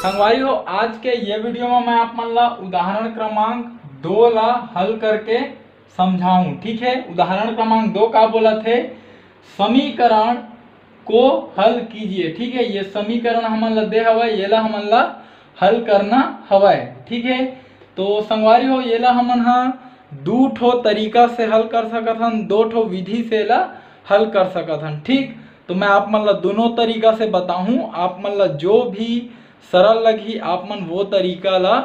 संगवारी हो, आज के ये वीडियो में मैं आप मन ला उदाहरण क्रमांक 2 ला हल करके समझाऊं। ठीक है, उदाहरण क्रमांक 2 का बोला थे समीकरण को हल कीजिए। ठीक है, ये समीकरण हमन ला दे हवा, ये ला हमन ला हल करना हवा। ठीक है, तो संगवारी हो ये ला हमन हा दो ठो तरीका से हल कर सकत हन, दो ठो विधि से ला हल कर सकत हन। ठीक, तो मैं आप मन ला दोनों तरीका से बताऊं, आप मन ला जो भी सरल लगी आप मन वो तरीका ला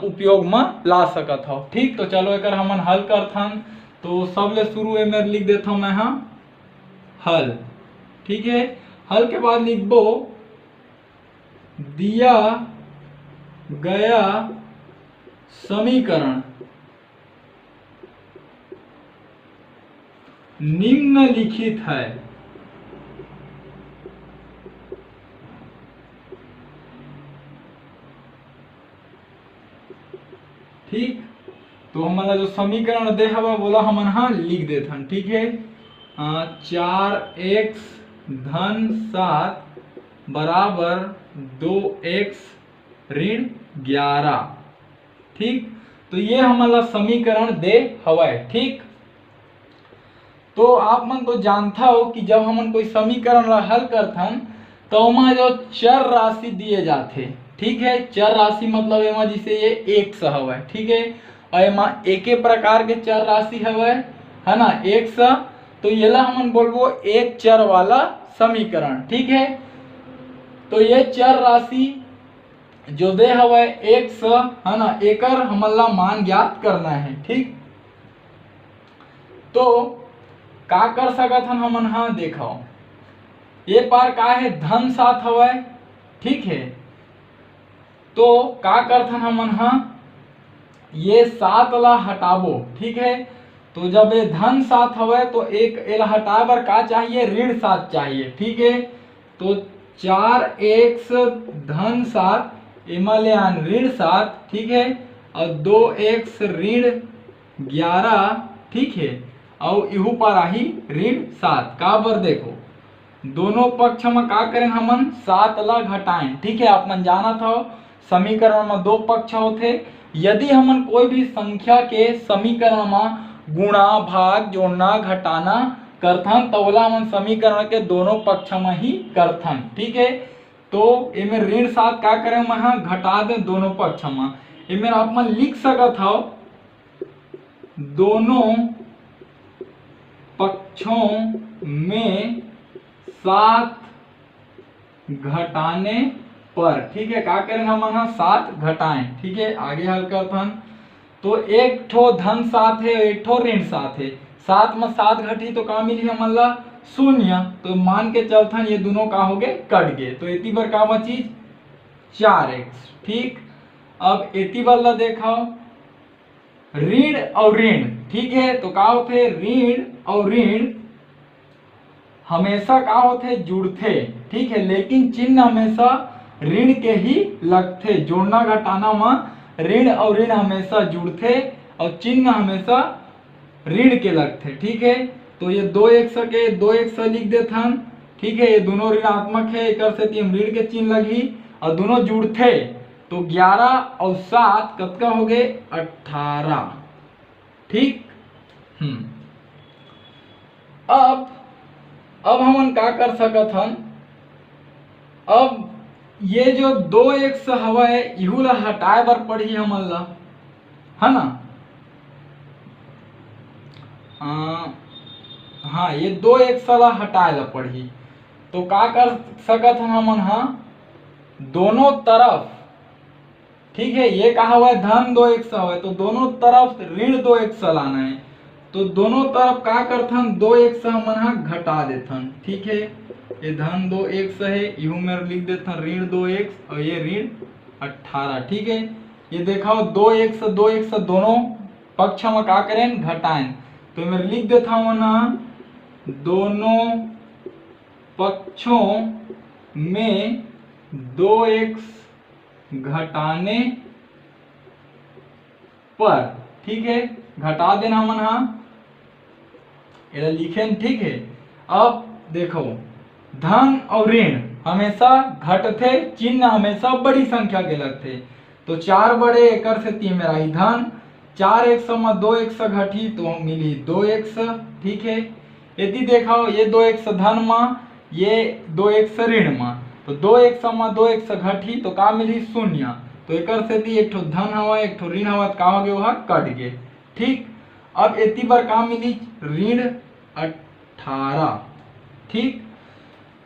उपयोग में ला सकत हो। ठीक, तो चलो एक हमन हल करथन। तो सबले शुरू में लिख देता मैं हाँ हल। ठीक है, हल के बाद लिखबो दिया गया समीकरण निम्नलिखित है। ठीक, तो हमारा जो समीकरण दे हवा बोला हमन हाँ लिख देथन। ठीक है, 4x धन 7 बराबर 2x ऋण 11। ठीक, तो ये हमारा समीकरण दे हवा। ठीक, तो आप मन तो जानता हो कि जब हमन कोई समीकरण ला हल करथन तो वहाँ जो चर राशि दिए जाते। ठीक है, चर राशि मतलब एमा जिसे ये एक्स हवा। ठीक है, और एमा एके प्रकार के चर राशि हवा है ना, एक्स। तो ये ला हमन बोलबो एक चर वाला समीकरण। ठीक है, तो ये चर राशि जो दे हवा एक्स है ना, एकर हमन ला मान ज्ञात करना है। ठीक, तो का कर सकत हन हमन हाँ देखो, ये पार का है धन 7 हवा। ठीक है, तो का करथन हमन हाँ ये 7 ला हटाबो। ठीक है, तो जब ये धन 7 हवा तो एक एला हटाए बर का चाहिए, ऋण 7 चाहिए। ठीक है, तो 4x धन 7 एमा ले आन ऋण 7। ठीक है, और 2x ऋण 11। ठीक है, और इहू पर आही ऋण 7 का बर देखो दोनों पक्ष में का करें हमन 7 ला घटाएं। ठीक है, आप मन जाना था समीकरण में दो पक्ष होते। यदि हमन कोई भी संख्या के समीकरण में गुणा भाग जोड़ना घटाना करथन तो ओला हमन समीकरण के दोनों पक्ष में ही करथन। ठीक है, तो इमे ऋण 7 का करें मैं घटा दे दोनों पक्ष में। इमे आप मन लिख सकत हो दोनों पक्षों में 7 घटाने पर। ठीक है, का करेंगे हम 7 घटाएं। ठीक है, आगे हल करथन। तो एक ठो धन 7 है, एक ठो ऋण 7 है। 7 में 7 घटी तो का मिली हमन ला 0। तो मान के चलथन ये दोनों का हो गए कट गए, तो एती बर का बची 4x। ठीक, अब एती बर ला देखाओ ऋण और ऋण। ठीक है, तो का होते ऋण और ऋण हमेशा का होते जुड़ते। ठीक है, लेकिन चिन्ह हमेशा ऋण के ही लगते। जोड़ना घटाना में ऋण और ऋण हमेशा जुड़ते और चिन्ह हमेशा ऋण के लगते। ठीक है, तो ये 2x के 2x लिख देथन। ठीक है, ये दोनों ऋणात्मक है, एक से हम ऋण के चिन्ह लगी और दोनों जुड़ते तो 11 और 7 कतका हो गए 18। ठीक, अब हमन का कर सकत हन, अब ये जो 2x हवा है इहू ला हटाए बर पड़ही हमन ला, है ना। हाँ, ये 2x ला हटाए ला पड़ही। तो का कर सकत हन हमन हाँ दोनों तरफ। ठीक है, ये कहा हुआ है धन 2x है तो दोनों तरफ ऋण 2x लाना है। तो दोनों तरफ का करथन 2x हमन हाँ घटा देथन। ठीक है, ये धन 2x है, इहू में लिख देथन ऋण 2x और ये ऋण 18। ठीक है, ये देखाओ 2x 2x दोनों पक्ष में का करें घटाएं। तो मैं लिख देता हूं ना दोनों पक्षों में 2x घटाने पर। ठीक है, घटा देना हमन हाँ ये लिखे। ठीक है, अब देखो धन और ऋण हमेशा घटथे, चिन्ह हमेशा बड़ी संख्या के लगथे। तो 4 बड़े एकर से ती मेरा ही धन, 4x में 2x घटी तो मिली 2x। ठीक है, यदि देखाओ ये 2x धन में, ये 2x ऋण में, तो 2x में 2x घटी तो का मिली 0। तो एकर से ती एक ठो धन हवा एक ठो ऋण हवा, का हो गए वह कट गए। ठीक, अब एती बार का मिली ऋण 18। ठीक,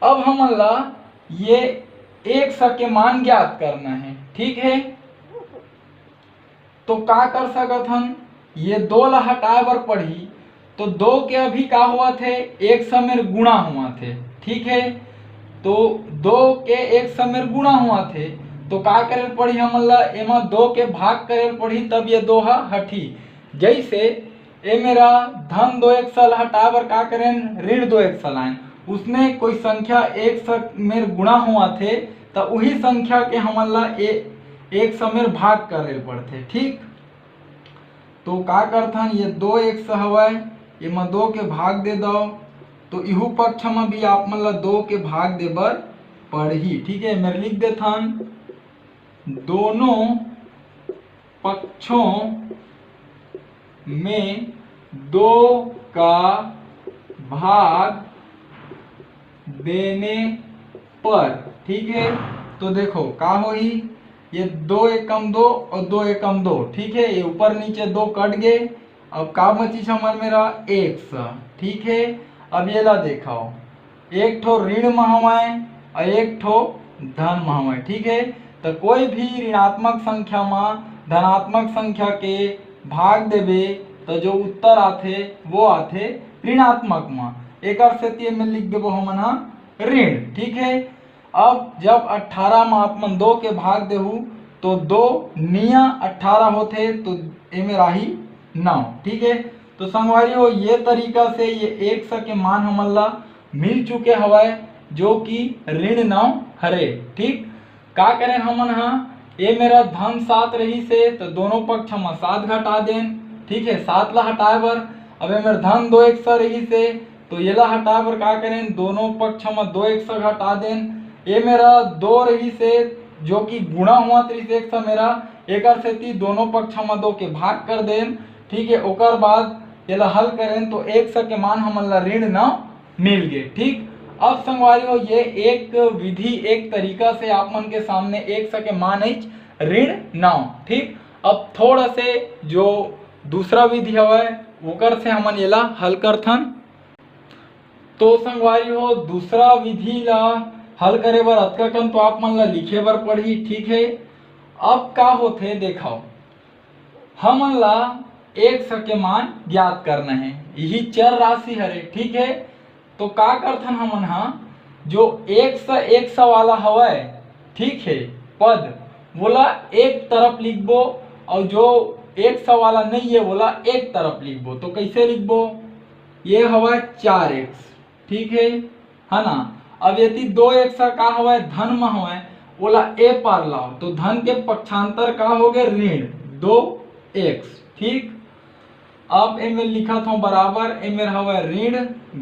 अब हमन ला ये 1 के मान ज्ञात करना है। ठीक है, तो का कर सकत हन, ये 2 ला हटाए बर पड़ही, तो 2 के अभी का हुआ थे 1 समय गुणा हुआ थे। ठीक है, तो 2 के 1 समय गुणा हुआ थे तो का करे पड़ी हमन ला एमा 2 के भाग करे पड़ी, तब ये 2 हटी। जैसे ए मेरा धन 2x हटाए बर का करें ऋण 2x लाइन, उसने कोई संख्या 1 में गुणा हुआ थे तो वही संख्या के हमन ला एक समय भाग करे पड़ते। ठीक, तो का करथन ये 2x हवय, एमा 2 के भाग दे दो, तो इहू पक्ष में भी आप मन ला 2 के भाग दे बर पड़ही। ठीक है, मैं लिख देथन दोनों पक्षों में 2 का भाग देने पर। ठीक है, तो देखो का होही, ये 2 एकम 2 और 2 एकम 2। ठीक है, ये ऊपर नीचे 2 कट गए, अब का बची हमार मेरा x। ठीक है, अब ये ला देखाओ, एक ठो ऋण में हवाए और एक ठो धन में हवाए। ठीक है, तो कोई भी ऋणात्मक संख्या में धनात्मक संख्या के भाग देवे तो जो उत्तर आथे वो आथे ऋणात्मक में। एक से में लिख देबो हमन हा ऋण। ठीक है, अब जब 18 में आपमन 2 के भाग देहू तो 2 निया 18 होते तो एमे राही 9। ठीक है, तो संगवारी हो ये तरीका से ये 1 के मान हमन ला मिल चुके हवाए जो कि ऋण 9 हरे। ठीक, का करें हमन हा, ये मेरा धन 7 रही से तो दोनों पक्ष में 7 घटा देन। ठीक है, 7 ला हटाए बर, अब ये मेरा धन 2x रही से तो ये ला हटाए बर का करें दोनों पक्ष में 2x घटा देन। ये मेरा 2 रही से जो कि गुणा हुआ 3x मेरा, एक से ती दोनों पक्ष में 2 के भाग कर देन। ठीक है, ओकर बाद ये ला हल करें तो 1 के मान हमन ला ऋण 9 मिल गए। ठीक, अब संगवारी हो ये एक विधि एक तरीका से आप मन के सामने 1 के मान ऋण 9। ठीक, अब थोड़ा से जो दूसरा विधि हवय ओकर से हमन ये ला हल करथन। तो संगवारी हो दूसरा विधि ला हल करे बर अतका कन तो आप मन ला लिखे बर पड़ही। ठीक है, अब का होथे देखाओ, हमन ला 1 के मान ज्ञात करना है, यही चर राशि हरे। ठीक है, तो का करथन हमन हा, जो 1 वाला हवय ठीक है पद बोला एक तरफ लिखबो और जो 1 वाला नहीं है बोला एक तरफ लिखबो। तो कैसे लिखबो, ये हवा 4x। ठीक है ना, अब यदि 2x का हवा धन में हवा बोला ए पार लाओ तो धन के पक्षांतर का हो गए ऋण 2x। ठीक, अब इनमें लिखा था बराबर इनमें हवा ऋण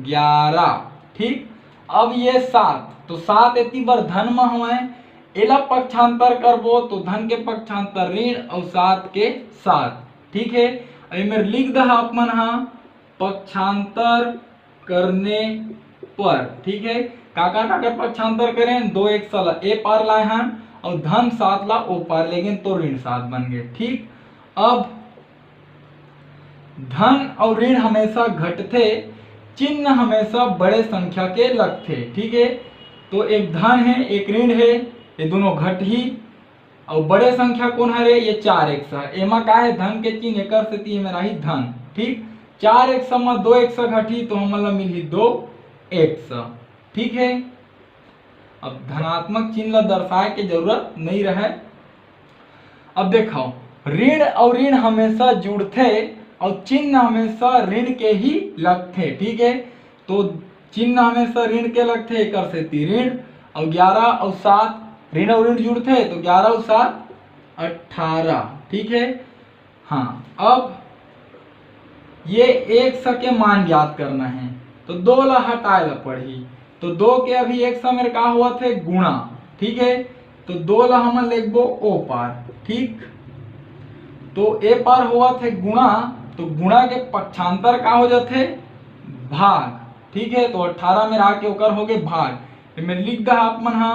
11। ठीक, अब ये 7 तो 7 इतनी बार धन में हवा एला पक्षांतर करबो तो धन के पक्षांतर ऋण और 7 के 7। ठीक है, इनमें लिख दे आपमन हा पक्षांतर करने पर। ठीक है, काका पक्षांतर करें 2x ला ए पार लाए हैं और धन 7 ला ओ पार लेंगे तो ऋण 7 बन गए। ठीक, अब धन और ऋण हमेशा घटते, चिन्ह हमेशा बड़े संख्या के लगते। ठीक है, तो एक धन है एक ऋण है, ये दोनों घट ही और बड़े संख्या कौन है रे, ये 4x है। एमा का है धन के चिन्ह एकर से ती मेरा ही धन। ठीक, 4x में 2x घटी तो हमला मिली 2x। ठीक है, अब धनात्मक चिन्ह दर्शाए के जरूरत नहीं रहे। अब देखो ऋण और ऋण हमेशा जुड़ते और चिन्ह हमेशा ऋण के ही लगते। ठीक है, तो चिन्ह हमेशा ऋण के लगते एक से ती ऋण और 11 और 7 ऋण और ऋण जुड़ते तो 11 और 7 18। ठीक है, हाँ, अब ये 1 के मान ज्ञात करना है तो 2 ला हटाए ला पड़ी तो 2 के अभी एक समय का हुआ थे गुणा, ठीक है। तो 2 ला हमन लिखबो ओ पार, ठीक। तो ए पार हुआ थे गुणा, तो गुणा के पक्षांतर का हो जाते भाग, ठीक है। तो 18 में आके ओकर हो गए भाग। इनमें लिख दा आप मन हा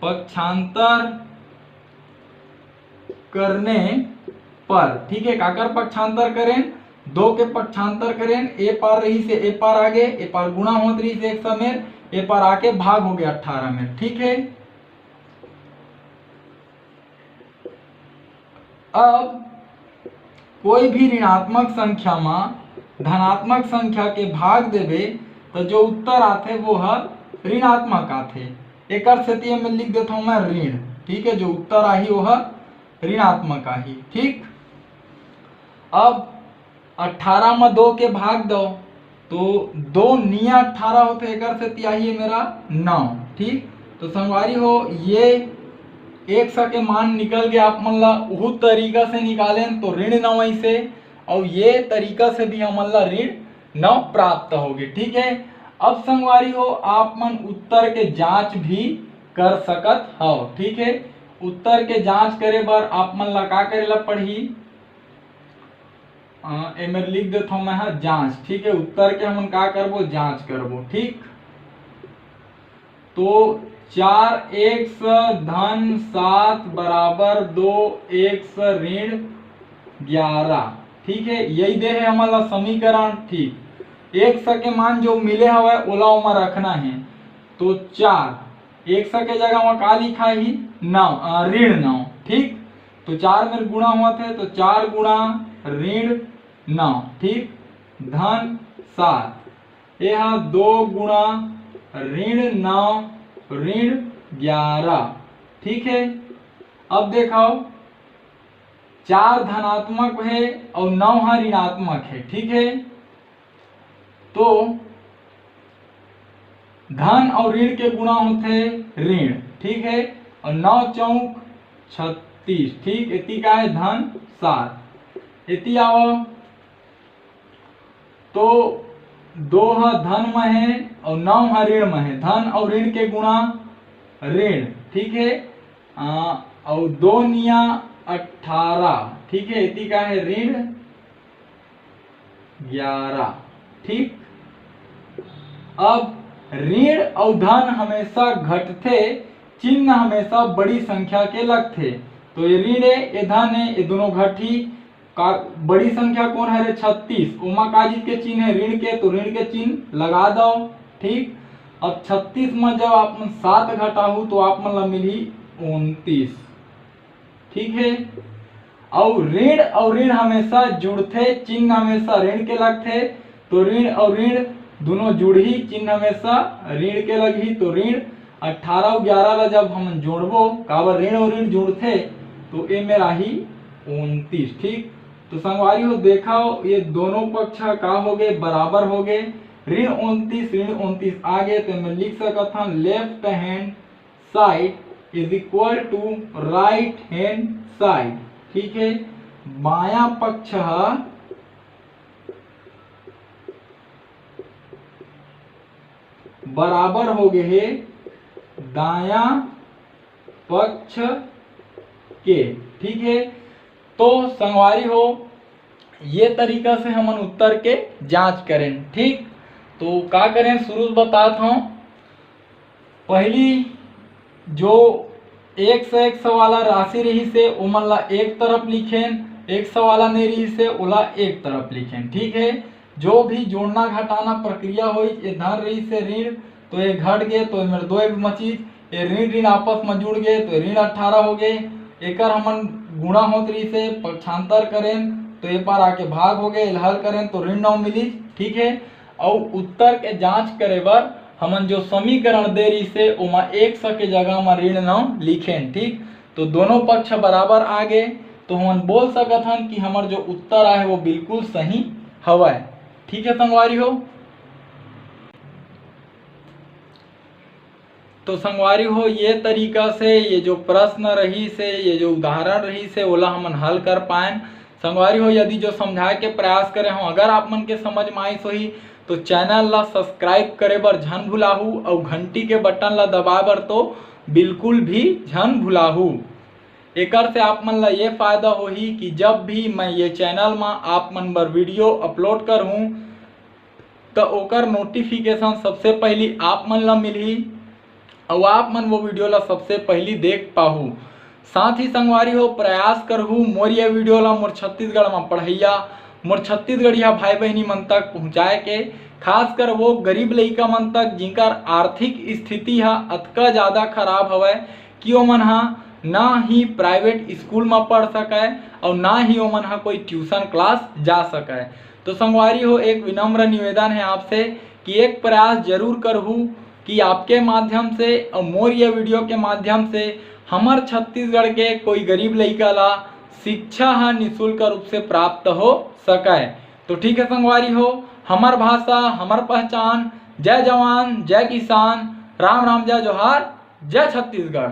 पक्षांतर करने पर, ठीक है। काकर पक्षांतर करें, 2 के पक्षांतर करें, ए पार रही से ए पार आगे, ए पार गुणा होत रही से एक समय, ए पार आके भाग हो गया 18 में, ठीक है। अब कोई भी ऋणात्मक संख्या में धनात्मक संख्या के भाग देवे तो जो उत्तर आते वो है ऋणात्मक आते। एक स्थिति में लिख देता हूं मैं ऋण, ठीक है। जो उत्तर आई वो है ऋणात्मक आई, ठीक। अब 18 में 2 के भाग दो तो 2 निया 18 होते, एक स्थिति आई है मेरा 9, ठीक। तो संगवारी हो ये एक सा के मान निकल गया, आप मन ला उहु तरीका से निकालें तो ऋण 9 ऐसे, और ये तरीका से भी हमन ला ऋण 9 प्राप्त होगी, ठीक है। अब संगवारी हो आप मन उत्तर के जांच भी कर सकत हो, ठीक है। उत्तर के जांच करे बर आप मन ला का करे ला पड़ही, एमे लिख देता हूं मैं जांच, ठीक है। उत्तर के हमन का करबो, जांच करबो, ठीक। तो 4 एक धन 7 बराबर 2 एक ऋण 11, ठीक है। यही दे है हमारा समीकरण, ठीक। एक के मान जो मिले हवे ओला ओमा रखना है। तो 4 एक के जगह में का लिखा ही 9 ऋण 9, ठीक। तो 4 में गुणा हुआ थे तो 4 गुणा ऋण 9, ठीक। धन 7 यह 2 गुणा ऋण 9 ऋण 11, ठीक है। अब देखो 4 धनात्मक है और 9 ऋणात्मक है, ठीक है। तो धन और ऋण के गुणा होते ऋण, ठीक है। और 9 चौक 36, ठीक। इति का है धन 7, इति आओ तो 2 धन में है और 9 ऋण में है। धन और ऋण के गुणा ऋण, ठीक है। और 2 निया 18, ठीक है। इति का है ऋण 11, ठीक। अब ऋण और धन हमेशा घटते, चिन्ह हमेशा बड़ी संख्या के लगते। तो ये ऋण है, ये धन है, ये दोनों घटी का बड़ी संख्या कौन है रे 36, उमा काजी के चिन्ह है ऋण के, तो ऋण के चिन्ह लगा दो, ठीक। अब 36 में जब आप 7 घटाऊ तो आप मन मिली 29, ठीक है। और ऋण हमेशा जुड़ते, चिन्ह हमेशा ऋण के लगते। तो ऋण और ऋण दोनों जुड़ी, चिन्ह हमेशा ऋण के लगी। तो ऋण 18 और 11 ला जब हम जोड़बो काबर ऋण और ऋण जुड़ते तो ये मेरा ही 29, ठीक। तो संगवारी हो देखा ये दोनों पक्ष का हो गए बराबर हो गए, ऋण 29 आ गए। तो मैं लिख सकता हूं left hand side is equal to right hand side, ठीक है। बायां पक्ष बराबर हो गए है दाया पक्ष के, ठीक है। तो संगवारी हो ये तरीका से हम उत्तर के जांच करें, ठीक। तो का करें शुरू बताता हूं। पहली जो 100 वाला राशि रही से उमन ला एक तरफ लिखें, 100 वाला नहीं रही से ओला एक तरफ लिखें, ठीक है। जो भी जोड़ना घटाना प्रक्रिया हुई, ये धन रही से ऋण तो ये घट गए तो मेरे 2 एक मचीज, ये ऋण ऋण आपस में जुड़ गए तो ऋण 18 हो गए। एक हमन गुणा होत रही से पक्षांतर करें तो ये पार आके भाग हो गए, हल करें तो ऋण 9 मिली, ठीक है। और उत्तर के जांच करे बर हमन जो समीकरण दे रही से उमा 100 के जगह में ऋण 9 लिखें, ठीक। तो दोनों पक्ष बराबर आ गए तो हम बोल सकत हन कि हमार जो उत्तर आए वो बिल्कुल सही हवाए, ठीक है संगवारी हो। तो संगवारी हो ये तरीका से ये जो प्रश्न रही से ये जो उदाहरण रही से ओला हमन हल कर पाए। संगवारी हो यदि जो समझाए के प्रयास करे हो अगर आप मन के समझ में आई सोही तो चैनल ला सब्सक्राइब करे बर झन भुलाहू और घंटी के बटन ला दबाए बर तो बिल्कुल भी झन भुलाहू। एकर से आप मन ला ये फायदा होही कि जब भी मैं ये चैनल में आप मन बर वीडियो अपलोड करूँ तो ओकर नोटिफिकेशन सबसे पहली आप मन ला मिलही और आप मन वो वीडियो ला सबसे पहली देख पाहू। साथ ही संगवारी हो प्रयास करहूँ मोर ये वीडियो ला मोर छत्तीसगढ़ में पढ़ैया मोर छत्तीसगढ़िया भाई बहनी मन तक पहुँचाए के, खासकर वो गरीब लइका मन तक जिनकर आर्थिक स्थिति हा अतका ज़्यादा खराब हवय कि ओमन हा ना ही प्राइवेट स्कूल में पढ़ सके और ना ही ओमन हा कोई ट्यूशन क्लास जा सके। तो संगवारी हो एक विनम्र निवेदन है आपसे कि एक प्रयास जरूर करहूँ कि आपके माध्यम से और मोर ये वीडियो के माध्यम से हमार छत्तीसगढ़ के कोई गरीब लइका ला शिक्षा हा निःशुल्क रूप से प्राप्त हो सके। तो ठीक है संगवारी हो, हमार भाषा हमार पहचान। जय जवान जय किसान, राम राम जय जोहार, जय छत्तीसगढ़।